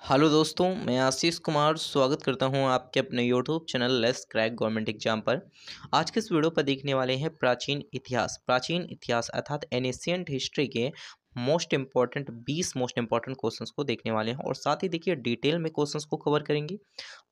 Hello दोस्तों, मैं आशीष कुमार स्वागत करता हूं आपके अपने YouTube channel let's crack government exam पर। आज के इस वीडियो पर देखने वाले हैं प्राचीन इतिहास अर्थात एनिशियंट हिस्ट्री के मोस्ट इंपॉर्टेंट क्वेश्चंस को देखने वाले हैं और साथ ही देखिए डिटेल में क्वेश्चंस को कवर करेंगे।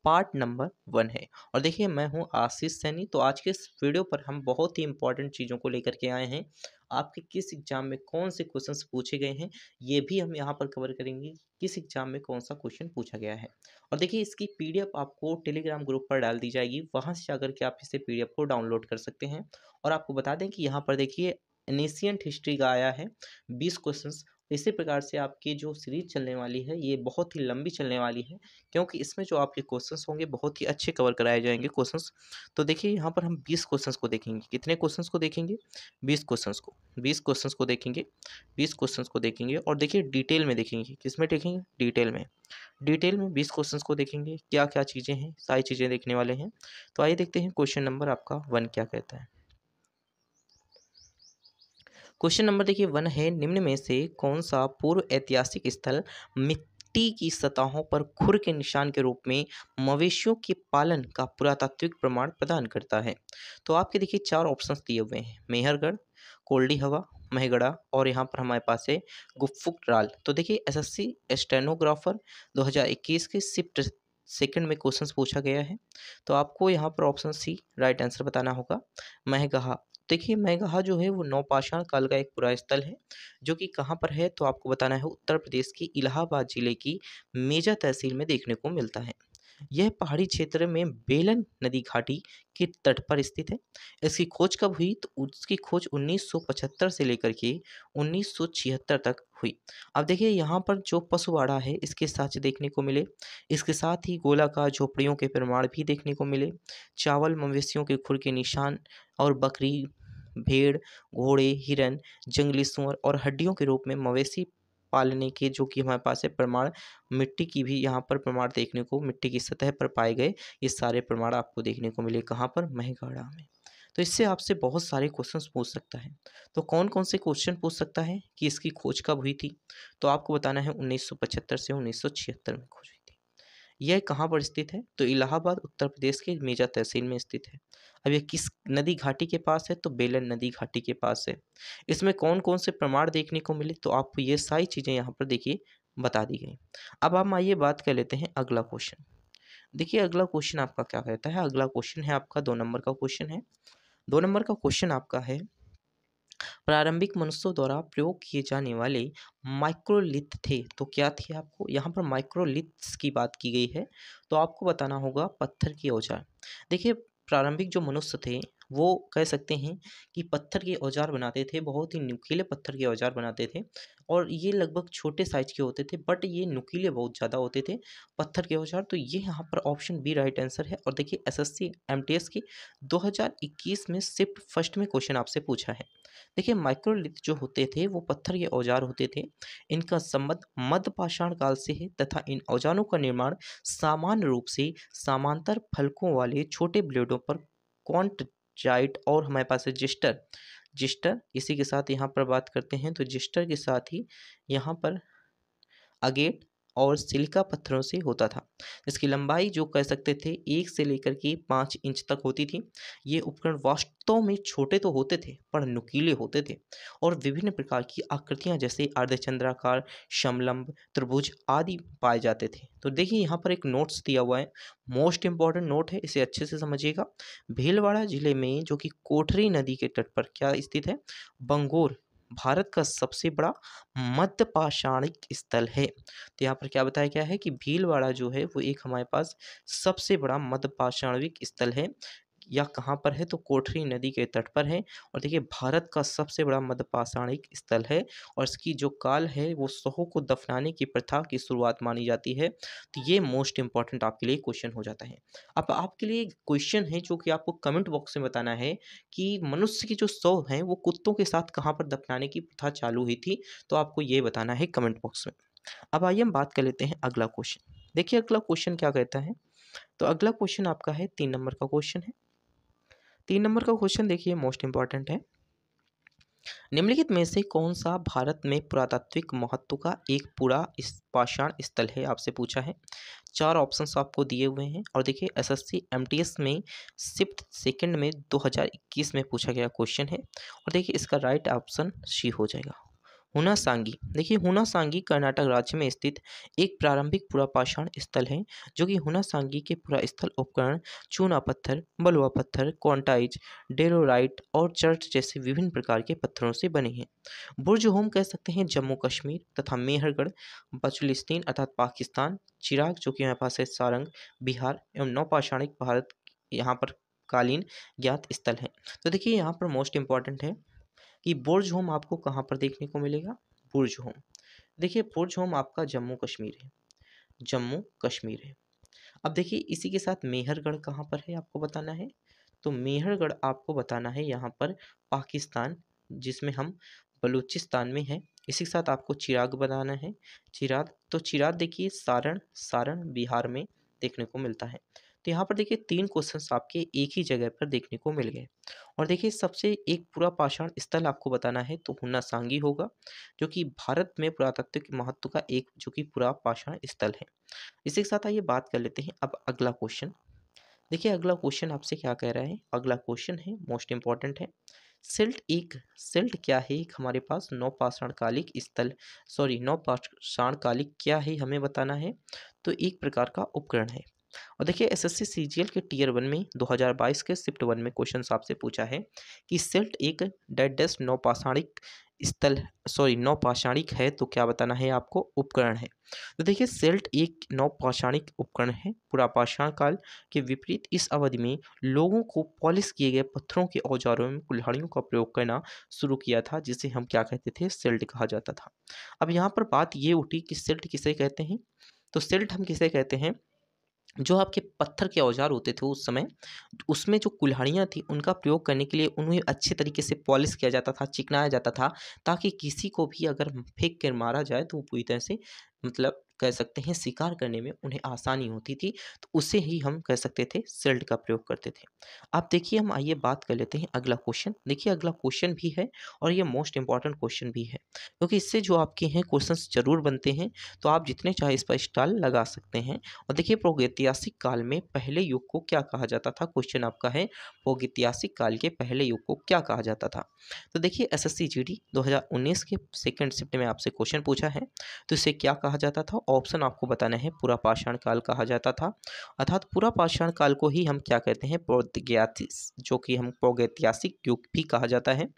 पार्ट नंबर 1 है और देखिए मैं हूं आशीष सैनी। तो आज के इस वीडियो पर हम बहुत ही इंपॉर्टेंट चीज़ों को लेकर के आए हैं। आपके किस एग्जाम में कौन से क्वेश्चंस पूछे गए हैं ये भी हम यहाँ पर कवर करेंगे। किस एग्जाम में कौन सा क्वेश्चन पूछा गया है और देखिए इसकी पीडीएफ आपको टेलीग्राम ग्रुप पर डाल दी जाएगी। वहाँ से जाकर के आप इसे पीडीएफ को डाउनलोड कर सकते हैं। और आपको बता दें कि यहाँ पर देखिए एनिशियंट हिस्ट्री का आया है 20 क्वेश्चंस। इसी प्रकार से आपकी जो सीरीज चलने वाली है ये बहुत ही लंबी चलने वाली है, क्योंकि इसमें जो आपके क्वेश्चंस होंगे बहुत ही अच्छे कवर कराए जाएंगे क्वेश्चंस। तो देखिए यहाँ पर हम 20 क्वेश्चंस को देखेंगे। कितने क्वेश्चंस को देखेंगे? 20 क्वेश्चंस को देखेंगे और देखिए डिटेल में देखेंगे। किसमें देखेंगे? डिटेल में 20 क्वेश्चंस को देखेंगे। क्या क्या चीज़ें हैं, सारी चीज़ें देखने वाले हैं। तो आइए देखते हैं क्वेश्चन नंबर आपका 1 क्या कहता है। क्वेश्चन नंबर देखिए 1 है, निम्न में से कौन सा पूर्व ऐतिहासिक स्थल मिट्टी की सतहों पर खुर के निशान के रूप में मवेशियों के पालन का पुरातात्विक प्रमाण प्रदान करता है? तो आपके देखिए 4 ऑप्शंस दिए हुए हैं, मेहरगढ़, कोल्डी हवा, महगढ़ा और यहाँ पर हमारे पास है गुफ्फुकराल। तो देखिए एसएससी स्टेनोग्राफर 2021 के शिफ्ट सेकंड में क्वेश्चंस पूछा गया है। तो आपको यहाँ पर ऑप्शन सी राइट आंसर बताना होगा, महगढ़ा। देखिए मैगहा जो है वो नवपाषाण काल का एक पुरा स्थल है, जो कि कहाँ पर है तो आपको बताना है उत्तर प्रदेश की इलाहाबाद जिले की मेजा तहसील में देखने को मिलता है। यह पहाड़ी क्षेत्र में बेलन नदी घाटी के तट पर स्थित है। इसकी खोज कब हुई तो उसकी खोज 1975 से लेकर के 1976 तक हुई। अब देखिए यहाँ पर जो पशुवाड़ा है इसके साथ देखने को मिले, इसके साथ ही गोलाकार झोपड़ियों के प्रमाण भी देखने को मिले, चावल मवेशियों के खुर के निशान और बकरी, भेड़, घोड़े, हिरन, जंगली सूअर और हड्डियों के रूप में मवेशी पालने के जो कि हमारे पास है प्रमाण, मिट्टी की भी यहाँ पर प्रमाण देखने को, मिट्टी की सतह पर पाए गए ये सारे प्रमाण आपको देखने को मिले। कहाँ पर? महगढ़ा में। तो इससे आपसे बहुत सारे क्वेश्चंस पूछ सकता है। तो कौन कौन से क्वेश्चन पूछ सकता है कि इसकी खोज कब हुई थी? तो आपको बताना है 1975 से 1976 में खोज हुई थी। यह कहाँ पर स्थित है? तो इलाहाबाद उत्तर प्रदेश के मेजा तहसील में स्थित है। अब ये किस नदी घाटी के पास है? तो बेलन नदी घाटी के पास है। इसमें कौन कौन से प्रमाण देखने को मिले? तो आपको ये सारी चीज़ें यहाँ पर देखिए बता दी गई। अब हम आइए बात कर लेते हैं अगला क्वेश्चन। देखिए अगला क्वेश्चन आपका क्या कहता है। अगला क्वेश्चन है आपका 2 नंबर का क्वेश्चन है। 2 नंबर का क्वेश्चन आपका है, प्रारंभिक मनुष्यों द्वारा प्रयोग किए जाने वाले माइक्रोलिथ थे तो क्या थे? आपको यहाँ पर माइक्रोलिथ्स की बात की गई है। तो आपको बताना होगा पत्थर के औजार। देखिए प्रारंभिक जो मनुष्य थे वो कह सकते हैं कि पत्थर के औजार बनाते थे, बहुत ही नुकीले पत्थर के औजार बनाते थे और ये लगभग छोटे साइज के होते थे, बट ये नुकीले बहुत ज़्यादा होते थे पत्थर के औजार। तो ये यहाँ पर ऑप्शन बी राइट आंसर है। और देखिए एसएससी एमटीएस की 2021 में शिफ्ट फर्स्ट में क्वेश्चन आपसे पूछा है। देखिए माइक्रोलिथ जो होते थे वो पत्थर के औजार होते थे। इनका संबंध मध्य पाषाण काल से है तथा इन औजारों का निर्माण सामान्य रूप से समांतर फलकों वाले छोटे ब्लेडों पर क्वांटजाइट और हमारे पास है जिस्टर। इसी के साथ यहाँ पर बात करते हैं तो जिस्टर के साथ ही यहाँ पर अगेट और सिलिका पत्थरों से होता था। इसकी लंबाई जो कह सकते थे 1 से लेकर के 5 इंच तक होती थी। ये उपकरण वास्तव में छोटे तो होते थे पर नुकीले होते थे और विभिन्न प्रकार की आकृतियां जैसे अर्धचंद्राकार, समलंब, त्रिभुज आदि पाए जाते थे। तो देखिए यहाँ पर एक नोट्स दिया हुआ है, मोस्ट इंपॉर्टेंट नोट है, इसे अच्छे से समझिएगा। भीलवाड़ा जिले में जो कि कोठरी नदी के तट पर क्या स्थित है? बंगोर भारत का सबसे बड़ा मध्य पाषाणिक स्थल है। तो यहाँ पर क्या बताया गया है कि भीलवाड़ा जो है वो एक हमारे पास सबसे बड़ा मध्य पाषाणिक स्थल है। या कहाँ पर है? तो कोठरी नदी के तट पर है। और देखिए भारत का सबसे बड़ा मध्य पाषाणिक स्थल है और इसकी जो काल है वो शवों को दफनाने की प्रथा की शुरुआत मानी जाती है। तो ये मोस्ट इंपॉर्टेंट आपके लिए क्वेश्चन हो जाता है। अब आपके लिए क्वेश्चन है जो कि आपको कमेंट बॉक्स में बताना है कि मनुष्य की जो शव हैं वो कुत्तों के साथ कहाँ पर दफनाने की प्रथा चालू हुई थी। तो आपको ये बताना है कमेंट बॉक्स में। अब आइए हम बात कर लेते हैं अगला क्वेश्चन। देखिए अगला क्वेश्चन क्या कहता है। तो अगला क्वेश्चन आपका है 3 नंबर का क्वेश्चन है। 3 नंबर का क्वेश्चन देखिए मोस्ट इंपॉर्टेंट है। निम्नलिखित में से कौन सा भारत में पुरातात्विक महत्व का एक पूरा पाषाण स्थल है, आपसे पूछा है। चार ऑप्शंस आपको दिए हुए हैं और देखिए एसएससी एमटीएस में शिफ्ट सेकंड में 2021 में पूछा गया क्वेश्चन है और देखिए इसका राइट ऑप्शन सी हो जाएगा। हुनासांगी, देखिए हुनासांगी कर्नाटक राज्य में स्थित एक प्रारंभिक पुरापाषाण स्थल है जो कि हुनासांगी के पुरा स्थल उपकरण चूना पत्थर, बलुआ पत्थर, क्वांटाइज, डेलोराइट और चर्च जैसे विभिन्न प्रकार के पत्थरों से बने हैं। बुर्ज होम कह सकते हैं जम्मू कश्मीर तथा मेहरगढ़ बलूचिस्तान अर्थात पाकिस्तान, चिराग जो कि हमारे पास है सारंग बिहार एवं नौपाषाणिक भारत यहाँ पर कालीन ज्ञात स्थल है। तो देखिए यहाँ पर मोस्ट इंपॉर्टेंट है कि बुर्ज होम आपको कहाँ पर देखने को मिलेगा। बुर्ज होम, देखिए बुर्ज होम आपका जम्मू कश्मीर है, जम्मू कश्मीर है। अब देखिए इसी के साथ मेहरगढ़ कहाँ पर है आपको बताना है। तो मेहरगढ़ आपको बताना है यहाँ पर पाकिस्तान, जिसमें हम बलूचिस्तान में है। इसी के साथ आपको चिराग बनाना है। चिराग, तो चिराग देखिए सारण, सारण बिहार में देखने को मिलता है। तो यहाँ पर देखिए तीन क्वेश्चंस आपके एक ही जगह पर देखने को मिल गए। और देखिए सबसे एक पूरा पाषाण स्थल आपको बताना है तो हुन्नासांगी होगा, जो कि भारत में पुरातात्विक महत्व का एक जो कि पूरा पाषाण स्थल है। इसी के साथ आइए बात कर लेते हैं अब अगला क्वेश्चन। देखिए अगला क्वेश्चन आपसे क्या कह रहा है। अगला क्वेश्चन है मोस्ट इंपॉर्टेंट है। सिल्ट क्या है, एक हमारे पास नौपाषाणकालिक स्थल, सॉरी नौपाषाणकालिक क्या है हमें बताना है। तो एक प्रकार का उपकरण है। और देखिए एसएससी सीजीएल के टीयर 1 में 2022 के शिफ्ट 1 में क्वेश्चन आपसे पूछा है कि सिल्ट एक डेडेस्ट नौपाषाणिक स्थल, सॉरी नौपाषाणिक है, तो क्या बताना है आपको, उपकरण है। तो देखिए सिल्ट एक नौपाषाणिक उपकरण है। पुरापाषाण काल के विपरीत इस अवधि में लोगों को पॉलिश किए गए पत्थरों के औजारों में कुल्हाड़ियों का प्रयोग करना शुरू किया था, जिसे हम क्या कहते थे, सिल्ट कहा जाता था। अब यहाँ पर बात ये उठी कि सिल्ट किसे कहते हैं। तो सिल्ट हम किसे कहते हैं, जो आपके पत्थर के औजार होते थे उस समय, उसमें जो कुल्हाड़ियाँ थी उनका प्रयोग करने के लिए उन्हें अच्छे तरीके से पॉलिश किया जाता था, चिकनाया जाता था, ताकि किसी को भी अगर फेंक कर मारा जाए तो वो पूरी तरह से मतलब कह सकते हैं शिकार करने में उन्हें आसानी होती थी। तो उसे ही हम कह सकते थे सिल्ट का प्रयोग करते थे। अब देखिए हम आइए बात कर लेते हैं अगला क्वेश्चन। देखिए अगला क्वेश्चन भी है और ये मोस्ट इंपॉर्टेंट क्वेश्चन भी है, क्योंकि इससे जो आपके हैं क्वेश्चंस जरूर बनते हैं। तो आप जितने चाहे इस पर स्टाल लगा सकते हैं। और देखिए प्रागैतिहासिक काल में पहले युग को क्या कहा जाता था, क्वेश्चन आपका है प्रागैतिहासिक काल के पहले युग को क्या कहा जाता था। तो देखिए एसएससी जीडी 2019 के सेकंड शिफ्ट में आपसे क्वेश्चन पूछा है। तो इसे क्या कहा जाता था, ऑप्शन आपको बताना है। पूरा पाषाण काल कहा जाता था, अर्थात पूरा पाषाण काल को ही हम क्या कहते हैं, प्रागैतिहासिक, जो कि हम प्रागैतिहासिक युग भी कहा जाता है।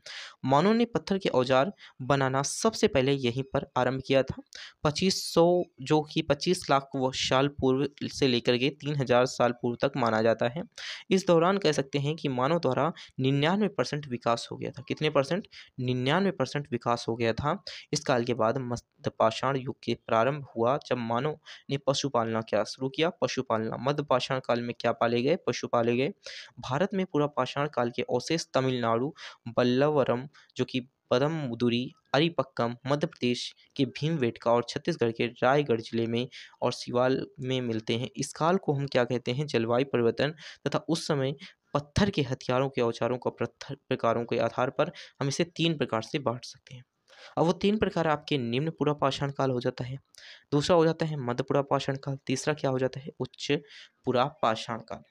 मानव ने पत्थर के औजार बनाना सबसे पहले यहीं पर आरंभ किया था। 2500 जो कि 25 लाख साल पूर्व से लेकर के 3000 साल पूर्व तक माना जाता है। इस दौरान कह सकते हैं कि मानव द्वारा 99% विकास हो गया था। कितने परसेंट, 99% विकास हो गया था। इस काल के बाद मध्य पाषाण युग के प्रारंभ हुआ, जब मानव ने पशुपालना क्या शुरू किया, पशुपालना। मध्य पाषाण काल में क्या पाले गए, पशु पाले गए। भारत में पूरा पाषाण काल के अवशेष तमिलनाडु बल्लवरम जो कि पदमदुरी, अरिपक्कम, मध्य प्रदेश के भीमबेटका और छत्तीसगढ़ के रायगढ़ जिले में और सिवाल में मिलते हैं। इस काल को हम क्या कहते हैं, जलवायु परिवर्तन तथा उस समय पत्थर के हथियारों के औजारों का प्रकारों के आधार पर हम इसे 3 प्रकार से बांट सकते हैं। अब वो 3 प्रकार आपके निम्न पुरा पाषाण काल हो जाता है, दूसरा हो जाता है मध्य पुरा पाषाण काल, तीसरा क्या हो जाता है, उच्च पुरा पाषाण काल।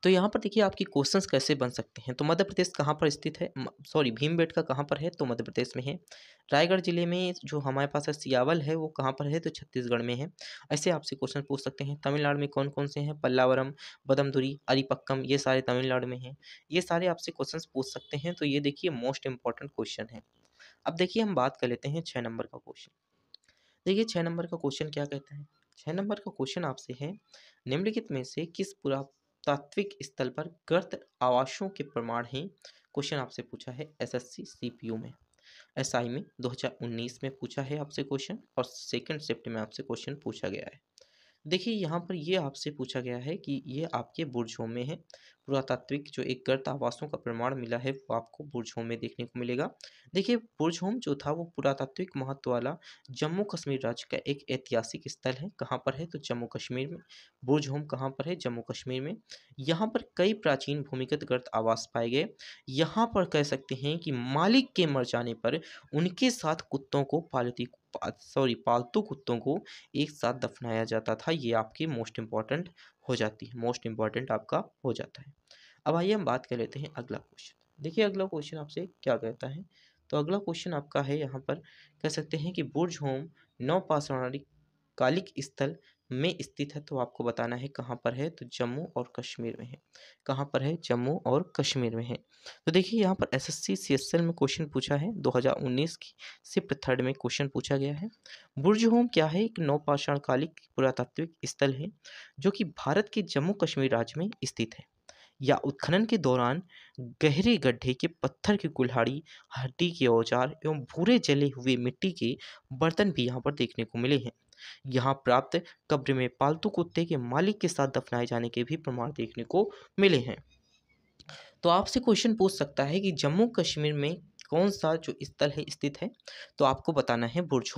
तो यहाँ पर देखिए आपकी क्वेश्चंस कैसे बन सकते हैं। तो मध्य प्रदेश कहाँ पर स्थित है, सॉरी भीमबेटका कहाँ पर है, तो मध्य प्रदेश में है। रायगढ़ जिले में जो हमारे पास है सियावल है, वो कहाँ पर है, तो छत्तीसगढ़ में है। ऐसे आपसे क्वेश्चन पूछ सकते हैं। तमिलनाडु में कौन कौन से हैं, पल्लावरम, बदमदुरी, अरिपक्कम, ये सारे तमिलनाडु में हैं। ये सारे आपसे क्वेश्चन पूछ सकते हैं। तो ये देखिए मोस्ट इंपॉर्टेंट क्वेश्चन है। अब देखिए हम बात कर लेते हैं 6 नंबर का क्वेश्चन। देखिए 6 नंबर का क्वेश्चन क्या कहता है। 6 नंबर का क्वेश्चन आपसे है, निम्नलिखित में से किस पुरातात्विक स्थल पर गर्त आवासों के प्रमाण हैं। क्वेश्चन आपसे पूछा है एसएससी सीपीयू में, एसआई में 2019 में पूछा है आपसे क्वेश्चन, और सेकंड शिफ्ट में आपसे क्वेश्चन पूछा गया है। देखिए यहाँ पर ये आपसे पूछा गया है कि ये आपके बुर्जों में है। पुरातात्विक जो एक गर्त आवासों का प्रमाण मिला है वो आपको बुर्जों में देखने को मिलेगा। देखिए बुर्ज जो था वो पुरातात्विक महत्व वाला जम्मू कश्मीर राज्य का एक ऐतिहासिक स्थल है। कहाँ पर है? तो जम्मू कश्मीर में। बुर्ज कहाँ पर है? जम्मू कश्मीर में। यहाँ पर कई प्राचीन भूमिगत गर्त आवास पाए गए। यहाँ पर कह सकते हैं कि मालिक के मर जाने पर उनके साथ कुत्तों को पालतू कुत्तों को एक साथ दफनाया जाता था। ये आपकी मोस्ट इम्पॉर्टेंट हो जाती है, मोस्ट इम्पॉर्टेंट आपका हो जाता है। अब आइए हम बात कर लेते हैं अगला क्वेश्चन। देखिए अगला क्वेश्चन आपसे क्या कहता है? तो अगला क्वेश्चन आपका है यहाँ पर, कह सकते हैं कि बुर्ज नवपाषाणिक कालिक स्थल में स्थित है। तो आपको बताना है कहाँ पर है? तो जम्मू और कश्मीर में है। कहाँ पर है? जम्मू और कश्मीर में है। तो देखिए यहाँ पर एसएससी सीएसएल में क्वेश्चन पूछा है 2019 की शिफ्ट थर्ड में क्वेश्चन पूछा गया है। बुर्ज क्या है? एक नवपाषाण कालिक पुरातात्विक स्थल है जो कि भारत के जम्मू कश्मीर राज्य में स्थित है। या उत्खनन के दौरान गहरे गड्ढे के पत्थर की कुल्हाड़ी, हड्डी के औजार एवं भूरे जले हुए मिट्टी के बर्तन भी यहाँ पर देखने को मिले हैं। यहाँ प्राप्त कब्र में पालतू कुत्ते के मालिक के साथ दफनाए जाने के भी प्रमाण देखने को मिले हैं। तो आपसे क्वेश्चन पूछ सकता है कि जम्मू कश्मीर में कौन सा जो स्थल है स्थित है? तो आपको बताना है बुर्ज।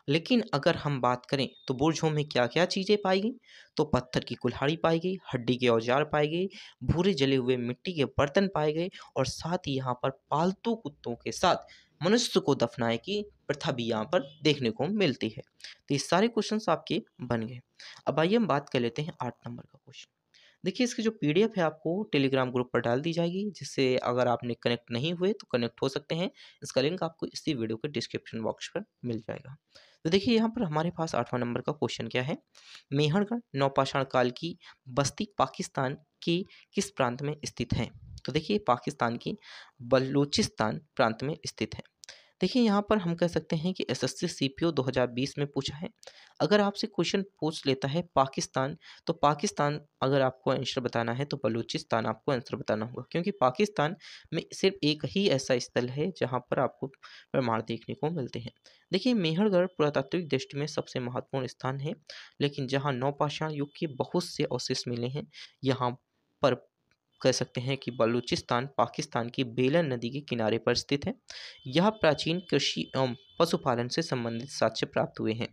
लेकिन अगर हम बात करें तो बुर्जों में क्या क्या चीज़ें पाई गई? तो पत्थर की कुल्हाड़ी पाई गई, हड्डी के औजार पाए गए, भूरे जले हुए मिट्टी के बर्तन पाए गए और साथ ही यहाँ पर पालतू कुत्तों के साथ मनुष्य को दफनाए की प्रथा भी यहाँ पर देखने को मिलती है। तो ये सारे क्वेश्चंस आपके बन गए। अब आइए हम बात कर लेते हैं 8 नंबर का क्वेश्चन। देखिए इसकी जो पीडीएफ है आपको टेलीग्राम ग्रुप पर डाल दी जाएगी, जिससे अगर आपने कनेक्ट नहीं हुए तो कनेक्ट हो सकते हैं। इसका लिंक आपको इसी वीडियो के डिस्क्रिप्शन बॉक्स पर मिल जाएगा। तो देखिए यहाँ पर हमारे पास 8वां नंबर का क्वेश्चन क्या है? मेहरगढ़ नौपाषाण काल की बस्ती पाकिस्तान की किस प्रांत में स्थित है? तो देखिए पाकिस्तान की बलूचिस्तान प्रांत में स्थित है। देखिए यहाँ पर हम कह सकते हैं कि एसएससी सीपीओ 2020 में पूछा है। अगर आपसे क्वेश्चन पूछ लेता है पाकिस्तान, तो पाकिस्तान अगर आपको आंसर बताना है तो बलूचिस्तान आपको आंसर बताना होगा, क्योंकि पाकिस्तान में सिर्फ एक ही ऐसा स्थल है जहाँ पर आपको प्रमाण देखने को मिलते हैं। देखिए मेहरगढ़ पुरातात्विक दृष्टि में सबसे महत्वपूर्ण स्थान है, लेकिन जहाँ नवपाषाण युग के बहुत से अवशेष मिले हैं। यहाँ पर कह सकते हैं कि बलूचिस्तान पाकिस्तान की बेलन नदी के किनारे पर स्थित है। यह प्राचीन कृषि एवं पशुपालन से संबंधित साक्ष्य प्राप्त हुए हैं।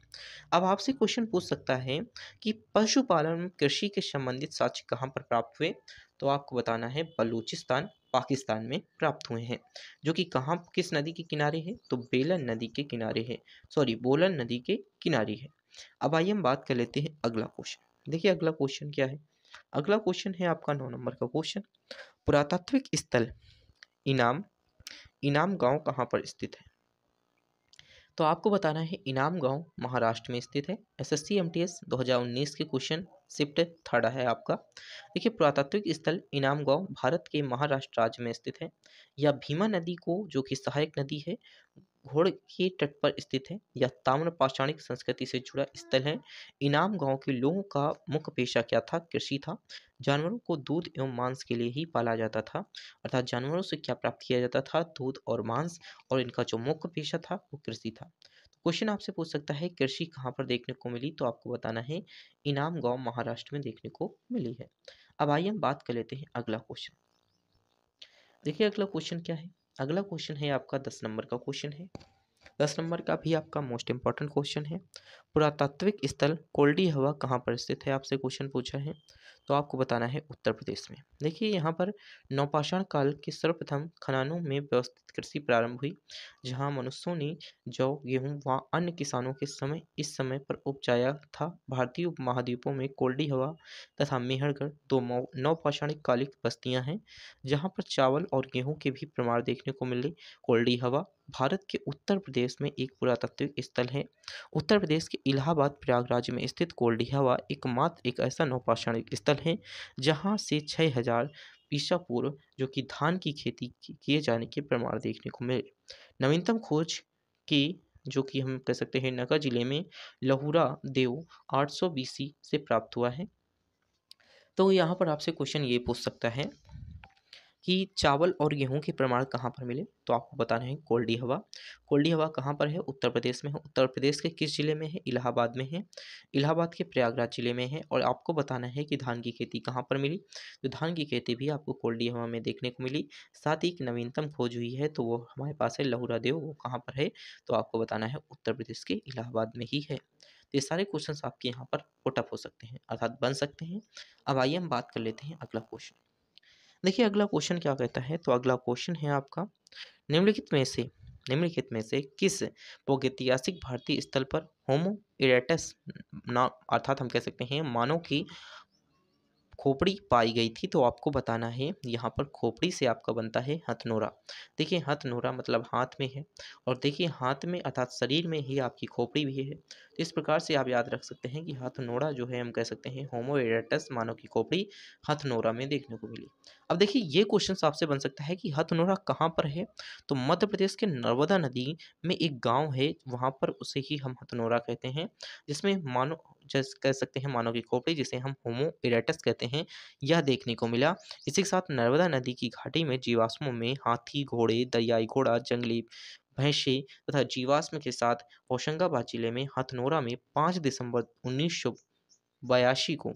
अब आपसे क्वेश्चन पूछ सकता है कि पशुपालन में कृषि के संबंधित साक्ष्य कहाँ पर प्राप्त हुए? तो आपको बताना है बलूचिस्तान पाकिस्तान में प्राप्त हुए हैं, जो कि कहाँ किस नदी के किनारे है? तो बेलन नदी के किनारे है, सॉरी बोलन नदी के किनारे है। अब आइए हम बात कर लेते हैं अगला क्वेश्चन। देखिए अगला क्वेश्चन क्या है? अगला क्वेश्चन है आपका 9 नंबर का क्वेश्चन। पुरातात्विक स्थल इनाम इनाम गांव कहाँ पर स्थित है? तो आपको बताना है इनाम गांव महाराष्ट्र में स्थित है। एसएससी एमटीएस 2019 के क्वेश्चन शिफ्ट थर्ड है आपका। देखिए पुरातात्विक स्थल इनाम गांव भारत के महाराष्ट्र राज्य में स्थित है। यह भीमा नदी को, जो कि सहायक नदी है, घोड़ के तट पर स्थित है। यह ताम्र पाषाणिक संस्कृति से जुड़ा स्थल है। इनाम गांव के लोगों का मुख्य पेशा क्या था? कृषि था। जानवरों को दूध एवं मांस के लिए ही पाला जाता था, अर्थात जानवरों से क्या प्राप्त किया जाता था? दूध और मांस। और इनका जो मुख्य पेशा था वो कृषि था। तो क्वेश्चन आपसे पूछ सकता है कृषि कहाँ पर देखने को मिली? तो आपको बताना है इनाम गांव महाराष्ट्र में देखने को मिली है। अब आइए हम बात कर लेते हैं अगला क्वेश्चन। देखिए अगला क्वेश्चन क्या है? अगला क्वेश्चन है आपका 10 नंबर का क्वेश्चन है। 10 नंबर का भी आपका मोस्ट इंपॉर्टेंट क्वेश्चन है। पुरातात्विक स्थल कोल्डी हवा कहाँ पर स्थित है? आपसे क्वेश्चन पूछा है, तो आपको बताना है उत्तर प्रदेश में। देखिए यहाँ पर नवपाषाण काल के सर्वप्रथम खननों में व्यवस्थित कृषि प्रारंभ हुई, जहाँ मनुष्यों ने जौ गेहूँ व अन्य किसानों के समय इस समय पर उपजाया था। भारतीय उपमहाद्वीपों में कोल्डी हवा तथा मेहरगढ़ दो नवपाषाणिक कालिक बस्तियां हैं, जहाँ पर चावल और गेहूं के भी प्रमाण देखने को मिले। कोल्डी हवा भारत के उत्तर प्रदेश में एक पुरातात्विक स्थल है। उत्तर प्रदेश के इलाहाबाद प्रयागराज में स्थित कोल्डी हवा एकमात्र एक ऐसा नवपाषाणिक स्थल है जहां से 6000 ईसा पूर्व जो कि धान की खेती किए जाने के प्रमाण देखने को मिले। नवीनतम खोज की, जो कि हम कह सकते हैं नगा जिले में लहुरा देव 800 बीसी से प्राप्त हुआ है। तो यहाँ पर आपसे क्वेश्चन ये पूछ सकता है कि चावल और गेहूँ के प्रमाण कहाँ पर मिले? तो आपको बताना है कोल्डी हवा। कोल्डी हवा कहाँ पर है? उत्तर प्रदेश में है। उत्तर प्रदेश के किस जिले में है? इलाहाबाद में है। इलाहाबाद के प्रयागराज जिले में है। और आपको बताना है कि धान की खेती कहाँ पर मिली? तो धान की खेती भी आपको कोल्डी हवा में देखने को मिली। साथ ही एक नवीनतम खोज हुई है, तो वो हमारे पास है लहुरा देव, वो कहाँ पर है? तो आपको बताना है उत्तर प्रदेश के इलाहाबाद में ही है। तो ये सारे क्वेश्चंस आपके यहाँ पर पुट अप हो सकते हैं, अर्थात बन सकते हैं। अब आइए हम बात कर लेते हैं अगला क्वेश्चन। देखिए अगला क्वेश्चन क्या कहता है, तो अगला क्वेश्चन है आपका, निम्नलिखित में से किस प्रागैतिहासिक भारतीय स्थल पर होमो इरेक्टस ना, अर्थात हम कह सकते हैं मानव की खोपड़ी पाई गई थी? तो आपको बताना है यहाँ पर खोपड़ी से आपका बनता है हथनोरा। देखिए हथनोरा मतलब हाथ में है, और देखिए हाथ में अर्थात शरीर में ही आपकी खोपड़ी भी है। तो इस प्रकार से आप याद रख सकते हैं कि हथनोरा जो है हम कह सकते हैं होमो इरेक्टस मानव की खोपड़ी हथनोरा में देखने को मिली। अब देखिए ये क्वेश्चन आपसे बन सकता है कि हथनोरा कहाँ पर है? तो मध्य प्रदेश के नर्मदा नदी में एक गाँव है, वहाँ पर उसे ही हम हथनोरा कहते हैं, जिसमें मानव जैसे कह सकते हैं मानव की खोपड़ी, जिसे हम होमो इरेक्टस कहते हैं, यह देखने को मिला। इसी के साथ नर्मदा नदी की घाटी में जीवाश्मों में हाथी, घोड़े, दरियाई घोड़ा, जंगली भैंसे तथा जीवाश्म के साथ होशंगाबाद जिले में हथनोरा में 5 दिसंबर 1982 को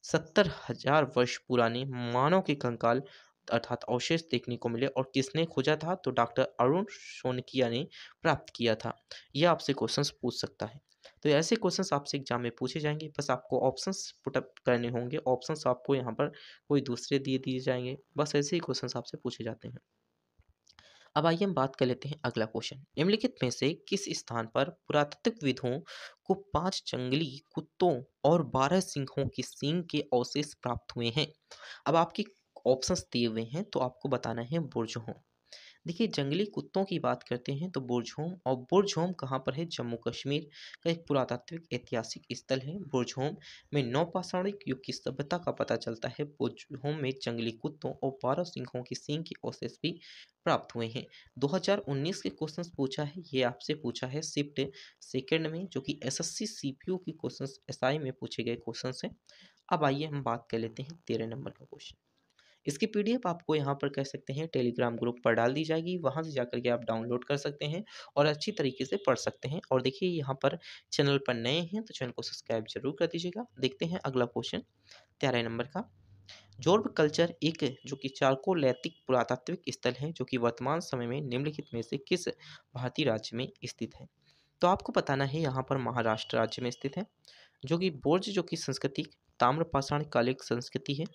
70,000 वर्ष पुराने मानव के कंकाल अर्थात अवशेष देखने को मिले। और किसने खोजा था? तो डॉक्टर अरुण शोनकिया ने प्राप्त किया था। यह आपसे क्वेश्चंस पूछ सकता है। तो ऐसे क्वेश्चंस आपसे एग्जाम में पूछे जाएंगे, बस आपको ऑप्शंस पुट अप करने होंगे। ऑप्शंस आपको यहाँ पर कोई दूसरे दिए दिए जाएंगे, बस ऐसे ही क्वेश्चंस आपसे पूछे जाते हैं। अब आइए हम बात कर लेते हैं अगला क्वेश्चन। निम्नलिखित में से किस स्थान पर पुरातत्वविदों को 5 जंगली कुत्तों और 12 सिंहों के सींग के अवशेष प्राप्त हुए हैं? अब आपके ऑप्शंस दिए हुए हैं, तो आपको बताना है बुर्जहों। देखिए जंगली कुत्तों की बात करते हैं तो बुर्जहोम, और बुर्जहोम कहाँ पर है? जम्मू कश्मीर का एक पुरातात्विक ऐतिहासिक स्थल है। बुर्जहोम में नवपाषाणिक युग की सभ्यता का पता चलता है। बुर्जहोम में जंगली कुत्तों और 12 सिंहों की सींग के अवशेष भी प्राप्त हुए हैं। 2019 के क्वेश्चन पूछा है, ये आपसे पूछा है शिफ्ट सेकंड में, जो कि एसएससी सीपीयू की क्वेश्चन एसआई में पूछे गए क्वेश्चन है। अब आइए हम बात कर लेते हैं 13 नंबर का क्वेश्चन। इसकी पीडीएफ आपको यहाँ पर कह सकते हैं टेलीग्राम ग्रुप पर डाल दी जाएगी, वहाँ से जाकर के आप डाउनलोड कर सकते हैं और अच्छी तरीके से पढ़ सकते हैं। और देखिए यहाँ पर चैनल पर नए हैं तो चैनल को सब्सक्राइब जरूर कर दीजिएगा। देखते हैं अगला क्वेश्चन 13 नंबर का। जोर्ब कल्चर एक जो कि चारकोलैतिक पुरातात्विक स्थल है, जो कि वर्तमान समय में निम्नलिखित में से किस भारतीय राज्य में स्थित है? तो आपको बताना है यहाँ पर महाराष्ट्र राज्य में स्थित है। जो कि बोर्ज जो कि संस्कृति ताम्रपाषाण कालिक संस्कृति है।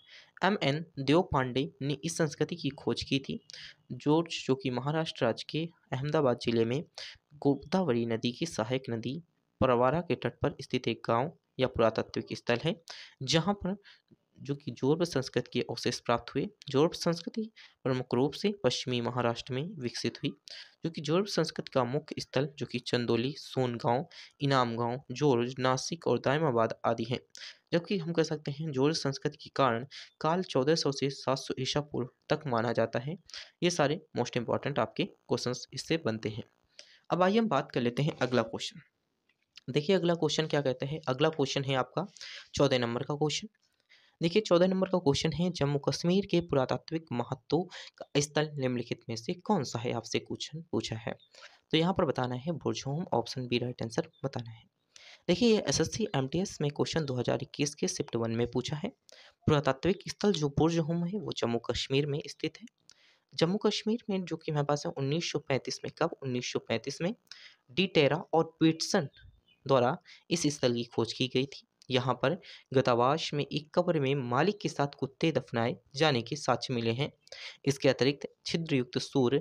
एम.एन. देव पांडे ने इस संस्कृति की खोज की थी। जोर्ज जो कि महाराष्ट्र राज्य के अहमदाबाद जिले में गोदावरी नदी की सहायक नदी परवारा के तट पर स्थित एक गांव या पुरातात्विक स्थल है, जहां पर जो कि जोर्ब संस्कृति के अवशेष प्राप्त हुए। जोर्ब संस्कृति प्रमुख रूप से पश्चिमी महाराष्ट्र में विकसित हुई। जो कि जोर्ब संस्कृति का मुख्य स्थल जो कि चंदोली, सोनगांव, इनाम गांव, जोर्ज, नासिक और दायमाबाद आदि हैं। जबकि हम कह सकते हैं जोर्ज संस्कृति के कारण काल 1400 से 700 ईसा पूर्व तक माना जाता है। ये सारे मोस्ट इंपॉर्टेंट आपके क्वेश्चंस इससे बनते हैं। अब आइए हम बात कर लेते हैं अगला क्वेश्चन। देखिए अगला क्वेश्चन क्या कहता है, अगला क्वेश्चन है आपका 14 नंबर का क्वेश्चन। देखिए 14 नंबर का क्वेश्चन है, जम्मू कश्मीर के पुरातात्विक महत्व का स्थल निम्नलिखित में से कौन सा है? आपसे क्वेश्चन पूछा है, तो यहाँ पर बताना है Burzahom, option B right answer बताना है। देखिए ये एसएससी एमटीएस में क्वेश्चन 2021 के शिफ्ट 1 में पूछा है। पुरातात्विक स्थल जो बुर्जहोम है वो जम्मू कश्मीर में स्थित है। जम्मू कश्मीर में जो कि हमारे पास है 1935 में, कब? 1935 में डी टेरा और पीटसन द्वारा इस स्थल की खोज की गई थी। यहाँ पर गतावाश में एक कब्र में मालिक के साथ कुत्ते दफनाए जाने के साक्ष्य मिले हैं। इसके अतिरिक्त छिद्रयुक्त सूर,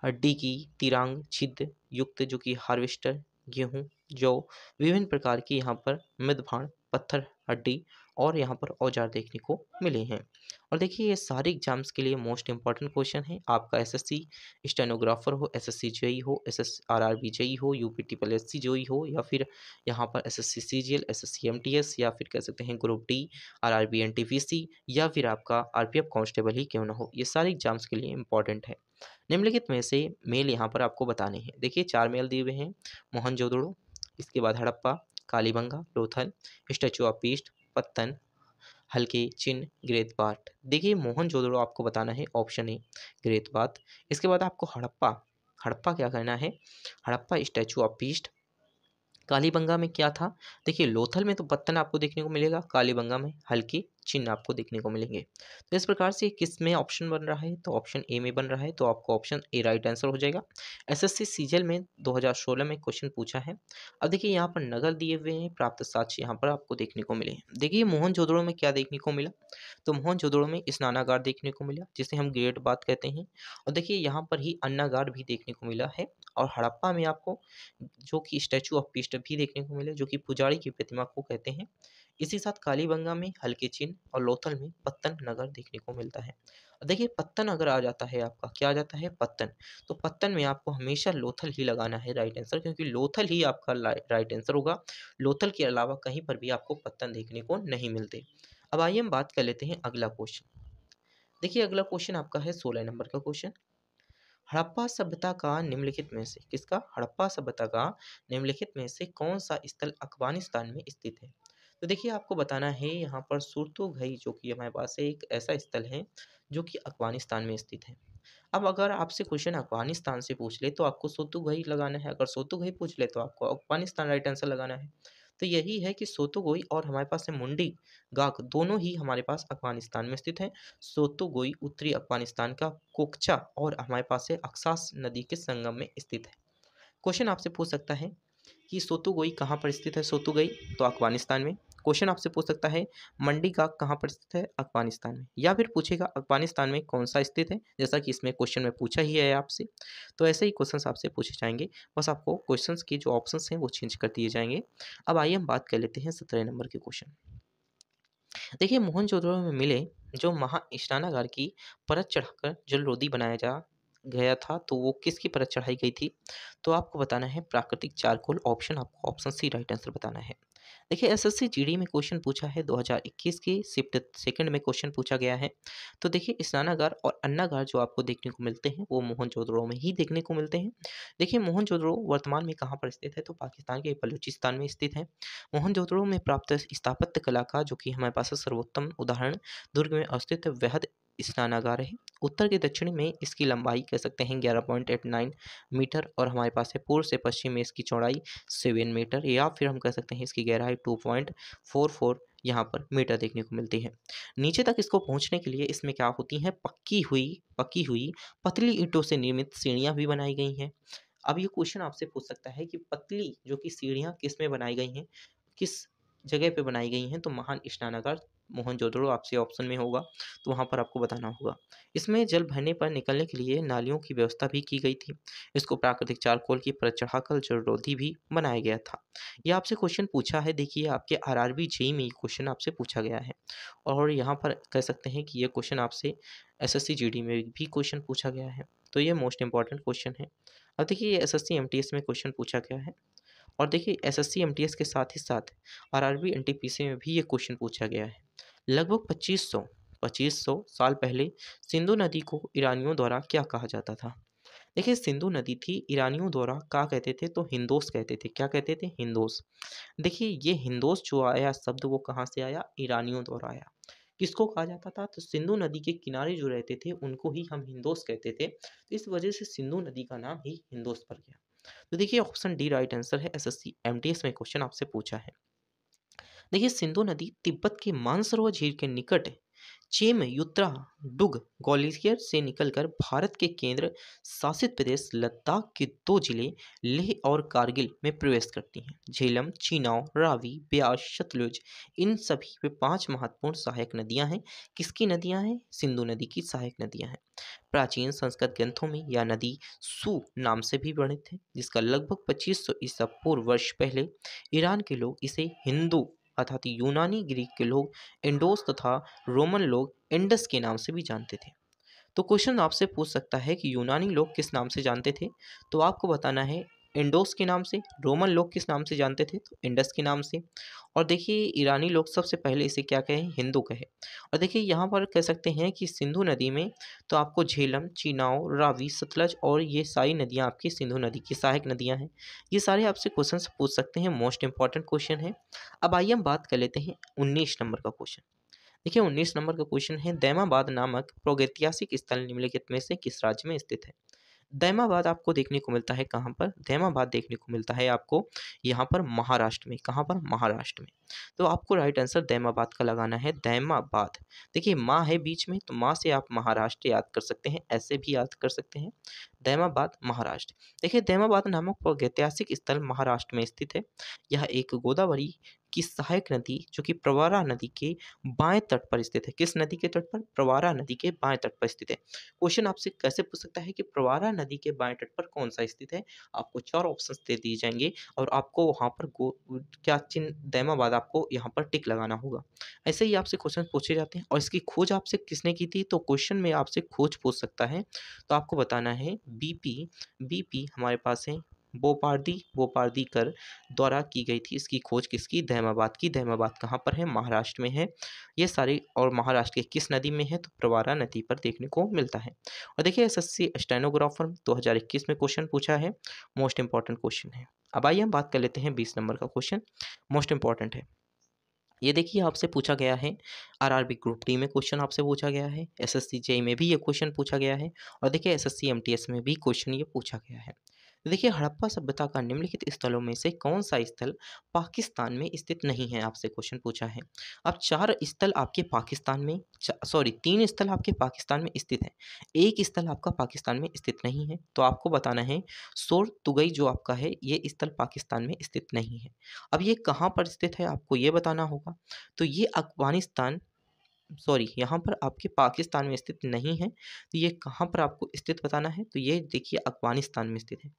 हड्डी की तिरांग छिद्र युक्त जो कि हार्वेस्टर, गेहूं, जौ, विभिन्न प्रकार की यहाँ पर मृदभाण, पत्थर हड्डी और यहाँ पर औजार देखने को मिले हैं। और देखिए ये सारे एग्जाम्स के लिए मोस्ट इंपॉर्टेंट क्वेश्चन है। आपका एसएससी स्टेनोग्राफर हो, एसएससी जेई हो, एसएसआरआरबी जेई हो, यूपी ट्रिपल एससी जेई हो, या फिर यहाँ पर एसएससी सीजीएल, एसएससी एमटीएस, या फिर कह सकते हैं ग्रुप डी, आरआरबी एनटीपीसी, या फिर आपका आरपीएफ कांस्टेबल ही क्यों ना हो, ये सारे एग्जाम्स के लिए इंपॉर्टेंट है। निम्नलिखित में से मेल यहाँ पर आपको बताने हैं। देखिए 4 मेल दिए हुए हैं, मोहनजोदड़ो, इसके बाद Harappa, Kalibangan, Lothal, statue of peace, पत्तन, हल्के चिन्ह ग्रेत देखिए मोहनजोदड़ो आपको बताना है ऑप्शन ए ग्रेत। इसके बाद आपको हड़प्पा, हड़प्पा क्या कहना है? Harappa statue of peace. Kalibangan में क्या था? देखिए लोथल में तो पत्तन आपको देखने को मिलेगा, कालीबंगा में हल्के चिन्ह आपको देखने को मिलेंगे। तो इस प्रकार से किस में ऑप्शन बन रहा है? तो ऑप्शन ए में बन रहा है, तो आपको ऑप्शन ए राइट आंसर हो जाएगा। एसएससी सीजल में 2016 में क्वेश्चन पूछा है। अब देखिए यहाँ पर नकल दिए हुए हैं, प्राप्त साक्ष्य यहाँ पर आपको देखने को मिले हैं। देखिए मोहनजोदड़ो में क्या देखने को मिला? तो मोहनजोदड़ो में स्नानागार देखने को मिला, जिसे हम ग्रेट बाथ कहते हैं। और देखिए यहाँ पर ही अन्नागार भी देखने को मिला है। और हड़प्पा में आपको जो कि स्टैचू ऑफ पीस भी देखने को मिले, जो कि पुजारी की प्रतिमा को कहते हैं। इसी साथ कालीबंगा में हल्के चिन्ह और लोथल में पत्तन नगर देखने को मिलता है। देखिए पत्तन अगर आ जाता है, आपका क्या आ जाता है? पत्तन। तो पत्तन में आपको हमेशा लोथल ही लगाना है राइट आंसर, क्योंकि लोथल ही आपका राइट आंसर होगा। लोथल के अलावा कहीं पर भी आपको पत्तन देखने को नहीं मिलते। अब आइए हम बात कर लेते हैं अगला क्वेश्चन। देखिए अगला क्वेश्चन आपका है 16 नंबर का क्वेश्चन। हड़प्पा सभ्यता का निम्नलिखित में से किसका? हड़प्पा सभ्यता का निम्नलिखित में से कौन सा स्थल अफगानिस्तान में स्थित है? तो देखिए आपको बताना है यहाँ पर सुरतुघई, जो कि हमारे पास एक ऐसा स्थल है जो कि अफगानिस्तान में स्थित है। अब अगर आपसे क्वेश्चन अफगानिस्तान से पूछ ले तो आपको सोतुगई लगाना है, अगर सोतुगई पूछ ले तो आपको अफगानिस्तान राइट आंसर लगाना है। तो यही है कि सोतुगोई और हमारे पास है मुंडी गाक, दोनों ही हमारे पास अफगानिस्तान में स्थित है। सोतुगोई उत्तरी अफगानिस्तान का कोकचा और हमारे पास है अक्सास नदी के संगम में स्थित है। क्वेश्चन आपसे पूछ सकता है कि सोतुगोई कहाँ पर स्थित है? सोतुगई तो अफगानिस्तान में। क्वेश्चन आपसे पूछ सकता है मंडी गाक कहाँ पर स्थित है? अफगानिस्तान में। या फिर पूछेगा अफगानिस्तान में कौन सा स्थित है, जैसा कि इसमें क्वेश्चन में पूछा ही है आपसे। तो ऐसे ही क्वेश्चंस आपसे पूछे जाएंगे, बस आपको क्वेश्चंस के जो ऑप्शंस हैं वो चेंज कर दिए जाएंगे। अब आइए हम बात कर लेते हैं 17 नंबर के क्वेश्चन। देखिए मोहनजोदड़ो में मिले जो महा स्नानागार की परत चढ़ाकर जलरोधी बनाया जा गया था, तो वो किसकी परत चढ़ाई गई थी? तो आपको बताना है प्राकृतिक चारकोल। ऑप्शन आपको ऑप्शन सी राइट आंसर बताना है। देखिए एसएससी जीडी में क्वेश्चन पूछा है, 2021 की शिफ्ट सेकंड में क्वेश्चन पूछा गया है। तो देखिए स्नानागार और अन्नागार जो आपको देखने को मिलते हैं वो मोहनजोदड़ो में ही देखने को मिलते हैं। देखिए मोहनजोदड़ो वर्तमान में कहाँ पर स्थित है? तो पाकिस्तान के बलूचिस्तान में स्थित है। मोहनजोदड़ो में प्राप्त स्थापत्य कला का जो कि हमारे पास सर्वोत्तम उदाहरण दुर्ग में अवस्थित वृहद स्नानागार है। उत्तर के दक्षिण में इसकी लंबाई कह सकते हैं 11.89 मीटर और हमारे पास है पूर्व से पश्चिम में इसकी चौड़ाई 7 मीटर, या फिर हम कह सकते हैं इसकी गहराई 2.44 यहाँ पर मीटर देखने को मिलती है। नीचे तक इसको पहुँचने के लिए इसमें क्या होती हैं? पक्की हुई पतली ईंटों से निर्मित सीढ़ियाँ भी बनाई गई हैं। अब ये क्वेश्चन आपसे पूछ सकता है कि पतली जो कि सीढ़ियाँ किस में बनाई गई हैं, किस जगह पे बनाई गई हैं? तो महान स्नानागार मोहनजोदड़ो आपसे ऑप्शन में होगा, तो वहाँ पर आपको बताना होगा। इसमें जल भरने पर निकलने के लिए नालियों की व्यवस्था भी की गई थी। इसको प्राकृतिक चारकोल की परत चढ़ाकर जलरोधी भी बनाया गया था। ये आपसे क्वेश्चन पूछा है, देखिए आपके आरआरबी जेईई में ये क्वेश्चन आपसे पूछा गया है। और यहाँ पर कह सकते हैं कि ये क्वेश्चन आपसे एसएससी जीडी में भी क्वेश्चन पूछा गया है। तो ये मोस्ट इंपॉर्टेंट क्वेश्चन है। अब देखिए ये एसएससी एमटीएस में क्वेश्चन पूछा गया है। और देखिए एसएससी एमटीएस के साथ ही साथ आरआरबी एनटीपीसी में भी ये क्वेश्चन पूछा गया है। लगभग 2500 साल पहले सिंधु नदी को ईरानियों द्वारा क्या कहा जाता था? देखिए सिंधु नदी थी, ईरानियों द्वारा क्या कहते थे? तो हिंदोस कहते थे। क्या कहते थे? हिंदोस। देखिए ये हिंदोस जो आया शब्द वो कहाँ से आया? ईरानियों द्वारा आया। किसको कहा जाता था? तो सिंधु नदी के किनारे जो रहते थे उनको ही हम हिंदोस कहते थे, तो इस वजह से सिंधु नदी का नाम ही हिंदोस पड़ गया। तो देखिए ऑप्शन डी राइट आंसर है। एसएससी एमटीएस में क्वेश्चन आपसे पूछा है। देखिए सिंधु नदी तिब्बत के मानसरोवर झील के निकट चेम युत्रा डुग ग्वालियर से निकलकर भारत के केंद्र शासित प्रदेश लद्दाख के 2 जिले लेह और कारगिल में प्रवेश करती हैं। झेलम, चिनाव, रावी, ब्यास, सतलुज, इन सभी में 5 महत्वपूर्ण सहायक नदियां हैं। किसकी नदियां हैं? सिंधु नदी की सहायक नदियां हैं। प्राचीन संस्कृत ग्रंथों में यह नदी सु नाम से भी वर्णित है, जिसका लगभग 2500 ईसा पूर्व वर्ष पहले ईरान के लोग इसे हिंदू अर्थात यूनानी, ग्रीक के लोग इंडोस तथा रोमन लोग इंडस के नाम से भी जानते थे। तो क्वेश्चन आपसे पूछ सकता है कि यूनानी लोग किस नाम से जानते थे? तो आपको बताना है इंडोस के नाम से। रोमन लोग किस नाम से जानते थे? तो इंडस के नाम से। और देखिए ईरानी लोग सबसे पहले इसे क्या कहे? हिंदू कहे। और देखिए यहाँ पर कह सकते हैं कि सिंधु नदी में तो आपको झेलम, चिनाव, रावी, सतलज और ये सारी नदियाँ आपकी सिंधु नदी की सहायक नदियाँ हैं। ये सारे आपसे क्वेश्चन पूछ सकते हैं, मोस्ट इंपॉर्टेंट क्वेश्चन है। अब आइए हम बात कर लेते हैं 19 नंबर का क्वेश्चन। देखिए 19 नंबर का क्वेश्चन है, दैमाबाद नामक प्रागैतिहासिक स्थल निम्नलिखित में से किस राज्य में स्थित है? दैमाबाद आपको देखने को मिलता है कहाँ पर? दैमाबाद देखने को मिलता है आपको यहाँ पर महाराष्ट्र में। कहाँ पर? महाराष्ट्र में। तो आपको राइट आंसर दैमाबाद का लगाना है, दैमाबाद। देखिए माँ है बीच में, तो माँ से आप महाराष्ट्र याद कर सकते हैं, ऐसे भी याद कर सकते हैं। दैमाबाद महाराष्ट्र। देखिए दैमाबाद नामक प्रागैतिहासिक स्थल महाराष्ट्र में स्थित है। यह एक गोदावरी की सहायक नदी जो कि प्रवरा नदी के बाएं तट पर स्थित है। किस नदी के तट पर? प्रवरा नदी के बाएं तट पर स्थित है। क्वेश्चन आपसे कैसे पूछ सकता है कि प्रवरा नदी के बाएं तट पर कौन सा स्थित है? आपको 4 ऑप्शंस दे दिए जाएंगे और आपको वहाँ पर क्या चिन्ह दैमाबाद आपको यहाँ पर टिक लगाना होगा। ऐसे ही आपसे क्वेश्चन पूछे जाते हैं और इसकी खोज आपसे किसने की थी? तो क्वेश्चन में आपसे खोज पूछ सकता है, तो आपको बताना है बीपी हमारे पास है बोपार्दीकर द्वारा की गई थी। इसकी खोज किसकी? दैमाबाद की। दैमाबाद कहाँ पर है? महाराष्ट्र में है। ये सारे और महाराष्ट्र के किस नदी में है? तो प्रवरा नदी पर देखने को मिलता है। और देखिए एसएससी स्टेनोग्राफर 2021 में क्वेश्चन पूछा है, मोस्ट इंपॉर्टेंट क्वेश्चन है। अब आइए हम बात कर लेते हैं 20 नंबर का क्वेश्चन, मोस्ट इंपॉर्टेंट है। ये देखिए आपसे पूछा गया है, आरआरबी ग्रुप डी में क्वेश्चन आपसे पूछा गया है, एसएससी जेई में भी ये क्वेश्चन पूछा गया है और देखिए एसएससी एमटीएस में भी क्वेश्चन ये पूछा गया है। तो देखिए हड़प्पा सभ्यता का निम्नलिखित स्थलों में से कौन सा स्थल पाकिस्तान में स्थित नहीं है? आपसे क्वेश्चन पूछा है। अब 4 स्थल आपके पाकिस्तान में, सॉरी 3 स्थल आपके पाकिस्तान में स्थित है, एक स्थल आपका पाकिस्तान में स्थित नहीं है। तो आपको बताना है सोर तुगई जो आपका है ये स्थल पाकिस्तान में स्थित नहीं है। अब ये कहाँ पर स्थित है आपको ये बताना होगा। तो ये अफ़गानिस्तान, सॉरी यहाँ पर आपके पाकिस्तान में स्थित नहीं है, तो ये कहाँ पर आपको स्थित बताना है, तो ये देखिए अफ़गानिस्तान में स्थित है।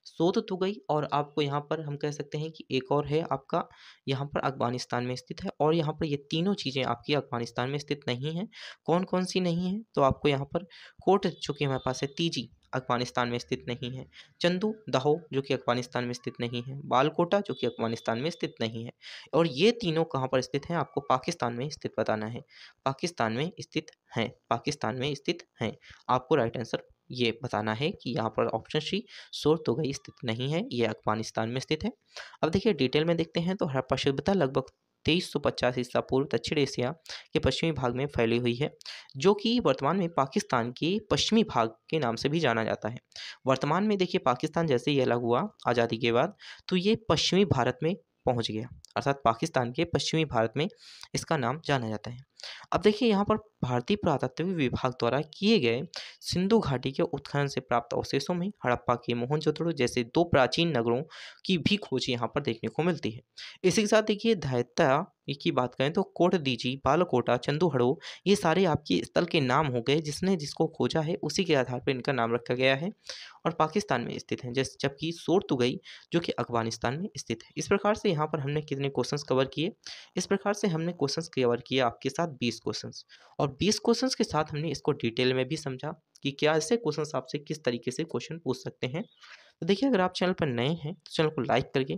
सोत तो गई और आपको यहाँ पर हम कह सकते हैं कि एक और है आपका, यहाँ पर अफ़गानिस्तान में स्थित है और यहाँ पर ये तीनों चीज़ें आपकी अफ़गानिस्तान में स्थित नहीं हैं। कौन-कौन सी नहीं हैं? तो आपको यहाँ पर कोट जो कि हमारे पास है तीजी अफ़गानिस्तान में स्थित नहीं है। चंदू दाहो जो कि अफ़गानिस्तान में स्थित नहीं है। बालकोटा जो कि अफ़गानिस्तान में स्थित नहीं है। और ये तीनों कहाँ पर स्थित हैं? आपको पाकिस्तान में स्थित बताना है। पाकिस्तान में स्थित हैं, पाकिस्तान में स्थित हैं। आपको राइट आंसर ये बताना है कि यहाँ पर ऑप्शन सी सोर तोगई स्थित नहीं है, ये अफ़गानिस्तान में स्थित है। अब देखिए डिटेल में देखते हैं तो हड़प्पा सभ्यता लगभग 2350 ईसा पूर्व दक्षिण एशिया के पश्चिमी भाग में फैली हुई है, जो कि वर्तमान में पाकिस्तान के पश्चिमी भाग के नाम से भी जाना जाता है। वर्तमान में देखिए पाकिस्तान जैसे ही अलग हुआ आज़ादी के बाद, तो ये पश्चिमी भारत में पहुँच गया, अर्थात पाकिस्तान के पश्चिमी भारत में इसका नाम जाना जाता है। अब देखिए यहाँ पर भारतीय पुरातत्व विभाग द्वारा किए गए सिंधु घाटी के उत्खनन से प्राप्त अवशेषों में हड़प्पा के मोहनजोदड़ो जैसे 2 प्राचीन नगरों की भी खोज यहाँ पर देखने को मिलती है। इसी के साथ देखिए धायता की बात करें तो कोटदीजी, बालकोटा, चंदूहड़ो ये सारे आपके स्थल के नाम हो गए, जिसने जिसको खोजा है उसी के आधार पर इनका नाम रखा गया है और पाकिस्तान में स्थित हैं। जबकि सोरतुगई जो कि अफ़गानिस्तान में स्थित है। इस प्रकार से यहाँ पर हमने कितने क्वेश्चंस कवर किए? इस प्रकार से हमने क्वेश्चंस कवर किए आपके साथ 20 क्वेश्चंस और 20 क्वेश्चंस के साथ हमने इसको डिटेल में भी समझा कि क्या ऐसे क्वेश्चंस आपसे किस तरीके से क्वेश्चन पूछ सकते हैं। तो देखिए अगर आप चैनल पर नए हैं तो चैनल को लाइक करके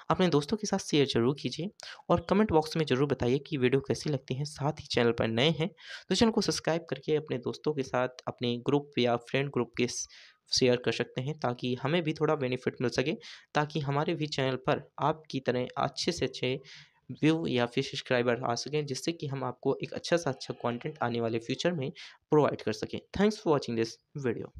अपने दोस्तों के साथ शेयर जरूर कीजिए और कमेंट बॉक्स में ज़रूर बताइए कि वीडियो कैसी लगती है। साथ ही चैनल पर नए हैं तो चैनल को सब्सक्राइब करके अपने दोस्तों के साथ अपने ग्रुप या फ्रेंड ग्रुप के शेयर कर सकते हैं, ताकि हमें भी थोड़ा बेनिफिट मिल सके, ताकि हमारे भी चैनल पर आपकी तरह अच्छे से अच्छे व्यू या फिर सब्सक्राइबर आ सकें, जिससे कि हम आपको एक अच्छा सा अच्छा कंटेंट आने वाले फ्यूचर में प्रोवाइड कर सकें। Thanks for watching this video.